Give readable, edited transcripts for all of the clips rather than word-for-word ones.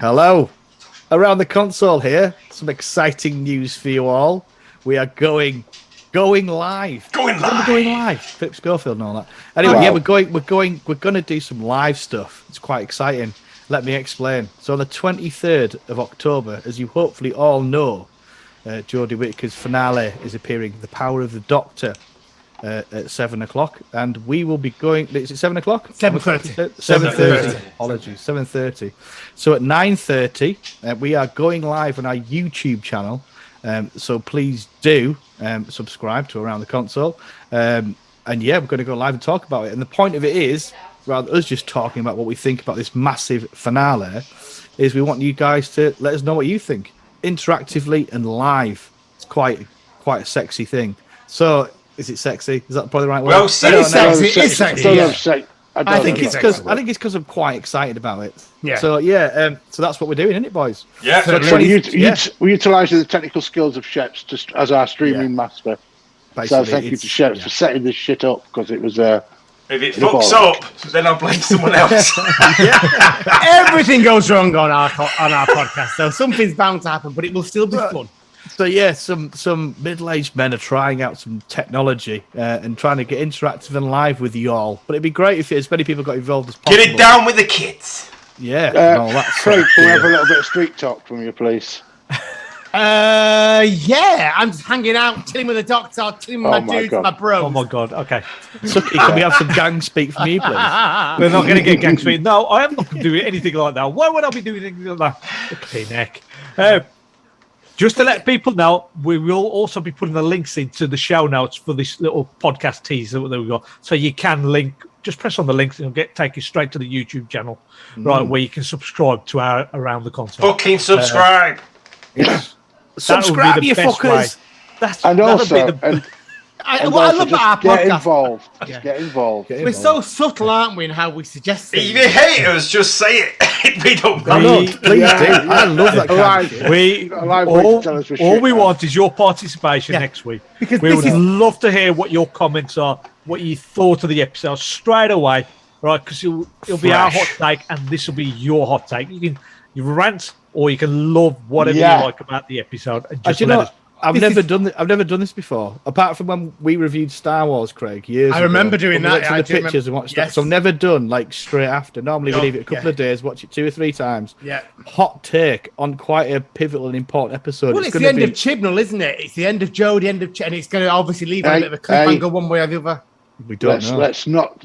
Hello. Around the console here. Some exciting news for you all. We are going live. Going live. Philip Schofield and all that. Anyway, yeah, we're going to do some live stuff. It's quite exciting. Let me explain. So on the 23rd of October, as you hopefully all know, Jodie Whittaker's finale is appearing, The Power of the Doctor, at 7 o'clock, and we will be going. Is it 7 o'clock? 7:30. 7:30. Apologies, 7:30. So at 9:30, we are going live on our YouTube channel. So please do subscribe to Around the Console. And yeah, we're going to go live and talk about it. And the point of it is, rather than us just talking about what we think about this massive finale, is we want you guys to let us know what you think interactively and live. It's quite a sexy thing. So. Is it sexy? Is that probably the right word? Well, it's sexy. I think it's because I'm quite excited about it. Yeah. So so that's what we're doing, isn't it, boys? Yeah. So we're utilising the technical skills of Sheps just as our streaming master. Basically, so thank you to Sheps for setting this shit up, because it was. If it fucks up, then I'll blame someone else. Everything goes wrong on our podcast, so something's bound to happen, but it will still be fun. So yeah, some middle-aged men are trying out some technology and trying to get interactive and live with you all. But it'd be great if as many people got involved as possible. Get it down with the kids. Yeah. Craig, can we have a little bit of street talk from you, please? Yeah, I'm just hanging out, chilling with the doctor, chilling with my dudes, my bros. Oh my god, okay. Suki, can we have some gang speak from you, please? We're not going to get gang speak. No, I am not doing anything like that. Why would I be doing anything like that? Okay, neck. Just to let people know, we will also be putting the links into the show notes for this little podcast teaser that we've got. So you can link, just press on the links and it'll take you straight to the YouTube channel, right, where you can subscribe to our Around the Console. Fucking subscribe. Yes. Subscribe, you fuckers. I love our podcast. Get involved. We're so subtle, aren't we, in how we suggest things? If you hate us, just say it. We don't mind. Please do. I love that kind of shit. All we want is your participation next week. Because we would love to hear what your comments are, what you thought of the episode straight away, right? Because it'll be our hot take, and this will be your hot take. You can rant, or you can love whatever you like about the episode. And just let us. I've never done this before, apart from when we reviewed Star Wars, Craig, years ago. I remember doing that. We looked at the pictures and watched that. So I've never done like straight after. Normally we leave it a couple of days, watch it 2 or 3 times. Yeah. Hot take on quite a pivotal and important episode. Well, it's the end of Chibnall, isn't it? It's the end of Joe, the end of and it's going to obviously leave a bit of a cliffhanger one way or the other. We don't know. Let's not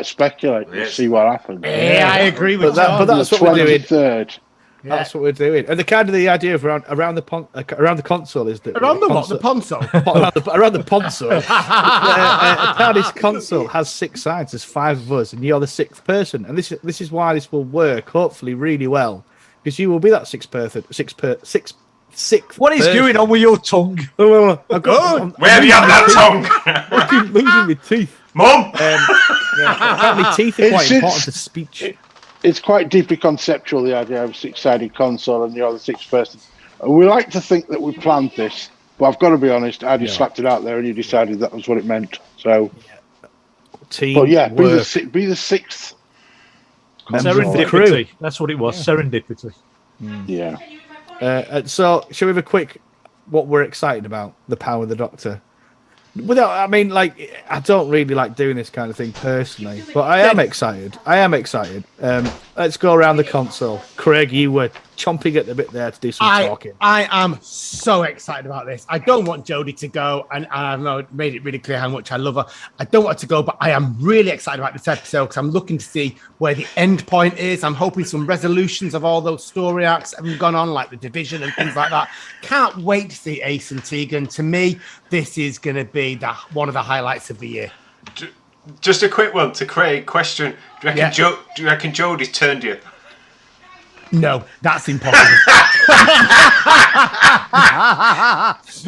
speculate. Let's see what happens. Yeah, I agree with that. But that's what we're doing. 23rd. Yeah. That's what we're doing, and the idea of around the console is that around the console. around the console. TARDIS console has 6 sides. There's 5 of us, and you're the 6th person. And this is why this will work, hopefully, really well, because you will be that 6th person. What is going on with your tongue? Where have you had that tongue? I keep losing my teeth, Mum. Apparently, teeth are quite important to speech. It's quite deeply conceptual, the idea of a 6-sided console and you're the 6th person. We like to think that we planned this, but I've got to be honest, I just slapped it out there and you decided that was what it meant. So, Team be the 6th. Serendipity. That's what it was. Serendipity. Yeah. So, shall we have a quick what we're excited about? The Power of the Doctor. I don't really like doing this kind of thing personally, but I am excited. Let's go around the console. Craig, you were chomping at the bit there to do some talking. I am so excited about this. I don't want Jodie to go, and I've made it really clear how much I love her. I don't want her to go, but I am really excited about this episode because I'm looking to see where the end point is. I'm hoping some resolutions of all those story arcs have gone on, like the Division and things like that. Can't wait to see Ace and Tegan. To me, this is going to be one of the highlights of the year. Just a quick one to Craig. Question: Do you reckon Jodie's turned you? No, that's impossible.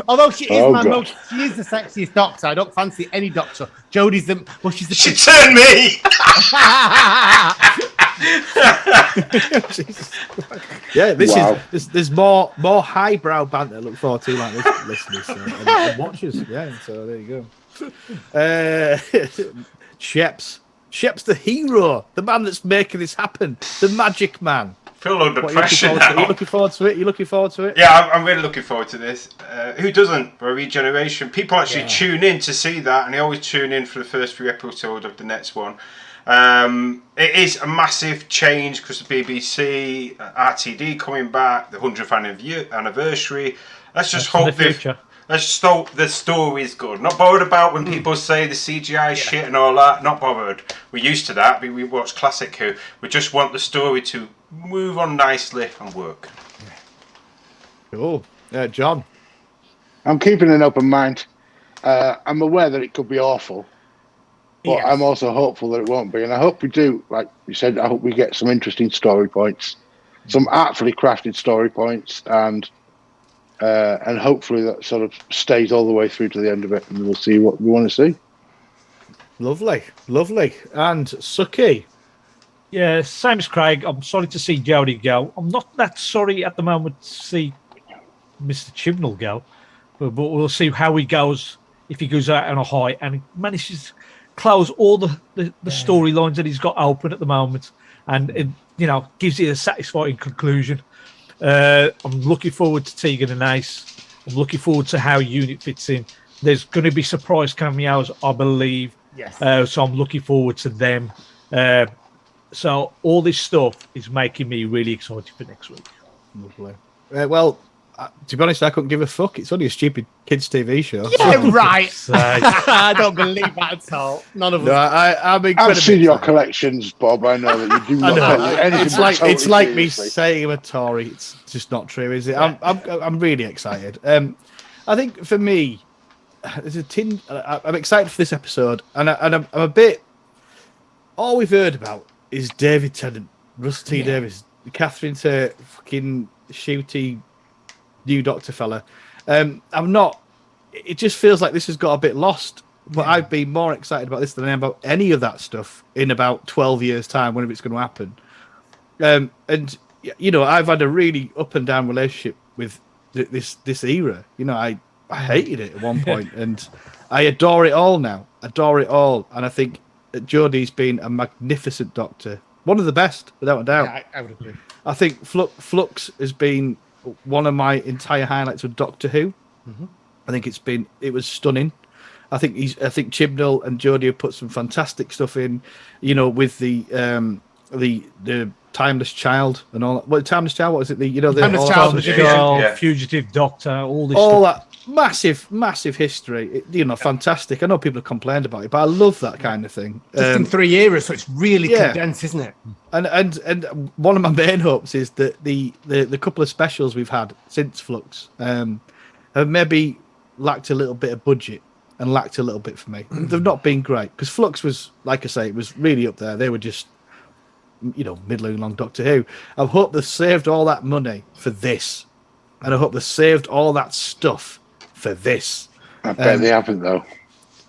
Although she is the sexiest doctor. I don't fancy any doctor. Jodie's she's the. She turned me. Yeah, there's more highbrow banter to look forward to, like this, listeners and watchers. Yeah, so there you go. Sheps the hero, the man that's making this happen, the magic man. feel under What, pressure Are now. you looking forward to it? You looking forward to it? Yeah, I'm really looking forward to this. Who doesn't? For regeneration, people actually tune in to see that, and they always tune in for the first few episodes of the next one. It is a massive change because the BBC, RTD coming back, the 100th anniversary. Let's just hope the story is good. Not bothered about when people say the CGI shit and all that. Not bothered. We're used to that. We watch classic Who. We just want the story to move on nicely and work. Cool. John? I'm keeping an open mind. I'm aware that it could be awful, but I'm also hopeful that it won't be. And I hope we do, like you said, I hope we get some interesting story points, some artfully crafted story points, and hopefully that sort of stays all the way through to the end of it, and we'll see what we want to see. Lovely. And Suki? Yeah, same as Craig. I'm sorry to see Jodie go. I'm not that sorry at the moment to see Mr. Chibnall go, but we'll see how he goes, if he goes out on a high and manages to close all the storylines that he's got open at the moment, and it, gives it a satisfying conclusion. I'm looking forward to Tegan and Ace. I'm looking forward to how Unit fits in. There's going to be surprise cameos, I believe. Yes. So I'm looking forward to them. So all this stuff is making me really excited for next week. Lovely. Well, to be honest, I couldn't give a fuck. It's only a stupid kids' TV show. Yeah, right. I don't believe that at all. None of us. No, I'm I've seen your collections, Bob. I know that you do not take anything it's like me seriously. saying I'm a Tory. It's just not true, is it? I'm really excited. I think for me, there's I'm excited for this episode, and I'm a bit. All we've heard about is David Tennant, Russell T Davies, Catherine to fucking shooty new Doctor fella. I'm not. It just feels like this has got a bit lost. But I've been more excited about this than I am about any of that stuff in about 12 years' time, whenever it's going to happen. And I've had a really up and down relationship with this era. I hated it at one point, and I adore it all now. Adore it all, and I think Jodie's been a magnificent Doctor, one of the best, without a doubt. Yeah, I would agree. I think Flux has been one of my entire highlights of Doctor Who. Mm-hmm. I think it was stunning. I think Chibnall and Jodie have put some fantastic stuff in, with the Timeless Child and all that. Well, Timeless Child, what is it? Timeless Child, Fugitive Doctor, all this all stuff. that massive history. Fantastic. I know people have complained about it, but I love that kind of thing. Just in 3 eras, so it's really condensed, isn't it? And one of my main hopes is that the couple of specials we've had since Flux have maybe lacked a little bit of budget and lacked a little bit for me. They've not been great, because Flux was, like I say, it was really up there. They were just, middling along Doctor Who. I hope they've saved all that money for this, and I hope they've saved all that stuff for this. I bet they haven't, though.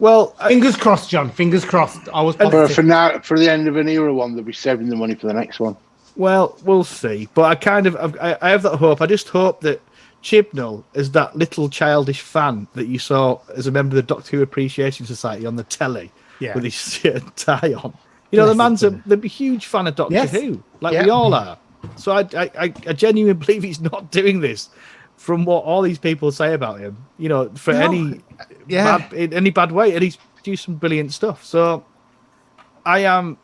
Well, fingers crossed, John. Fingers crossed. I was positive. For now, for the end of an era one, they'll be saving the money for the next one. Well, we'll see. But I have that hope. I just hope that Chibnall is that little childish fan that you saw as a member of the Doctor Who Appreciation Society on the telly with his shirt and tie on. The man's a huge fan of Doctor Who, like we all are. So I genuinely believe he's not doing this from what all these people say about him, for any bad way. And he's doing some brilliant stuff. So I am.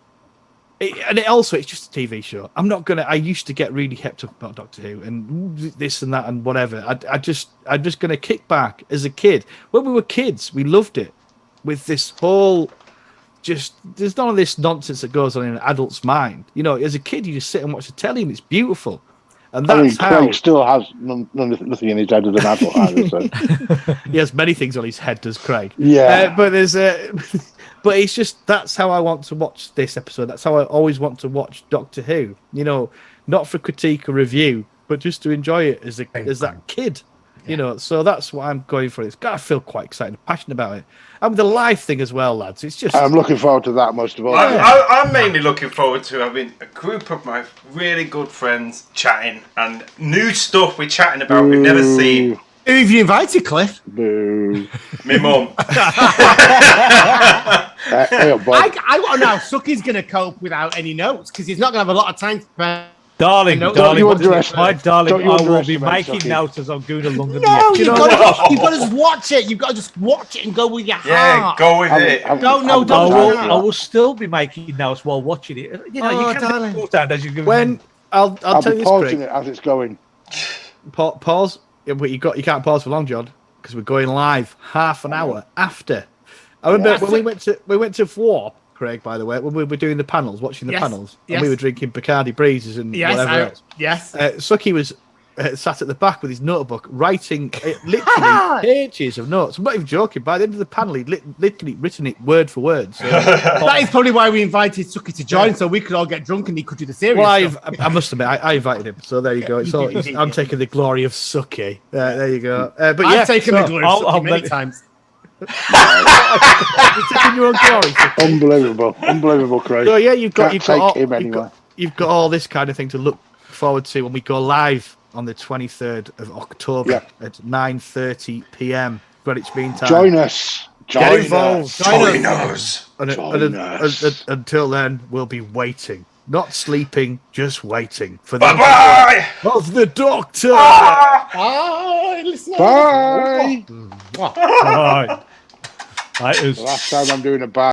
And it's just a TV show. I used to get really hepped up about Doctor Who and this and that and whatever. I'm just going to kick back. As a kid, when we were kids, we loved it. With this whole, there's none of this nonsense that goes on in an adult's mind. As a kid, you just sit and watch the telly and it's beautiful. And that's Craig still has nothing in his head as an adult either. So. He has many things on his head, does Craig? Yeah. But there's but it's just, that's how I want to watch this episode. That's how I always want to watch Doctor Who. Not for critique or review, but just to enjoy it as that kid. So that's what I'm going for. I feel quite excited and passionate about it. And the live thing as well, lads. It's just, I'm looking forward to that most of all. I'm mainly looking forward to having a group of my really good friends chatting and new stuff we're chatting about we've never seen. Who have you invited, Cliff? Boo. Me mum. I want to know how Suki's going to cope without any notes, because he's not going to have a lot of time to prepare. Darling, Don't darling, you underestimate- my darling, don't you I will be underestimate making Suki. notes as I'm going along. No, you've got to just watch it. You've got to just watch it and go with your Yeah, heart. go with it. Don't I don't. will still be making notes while watching it. You know, Oh, you can darling. put down as you go. When I'll I'll tell be you this, pausing Craig. it as it's going. Pause. Yeah, but you can't pause for long, John, because we're going live half an hour after. I remember when we went to Warp, Craig. By the way, when we were doing the panels, watching the panels, and we were drinking Bacardi breezes and whatever else. Yes. Suki was sat at the back with his notebook, writing literally pages of notes. I'm not even joking. By the end of the panel, he'd literally written it word for word. So. That is probably why we invited Suki to join, so we could all get drunk and he could do the serious Well, stuff. I must admit, I invited him, so there you go. I'm taking the glory of Suki. There you go. But yeah, I've taken the glory of Suki many times. You're taking your own glory. Suki. Unbelievable, Craig. So yeah, you've got him anywhere. You've got all this kind of thing to look forward to when we go live on the 23rd of October at 9:30 p.m. Greenwich Mean Time. Join us. Get involved. Join us. Until then, we'll be waiting, not sleeping, just waiting for the Bye-bye. of the Doctor. Bye. Listen. Bye. Right. Right. Last time I'm doing a bye.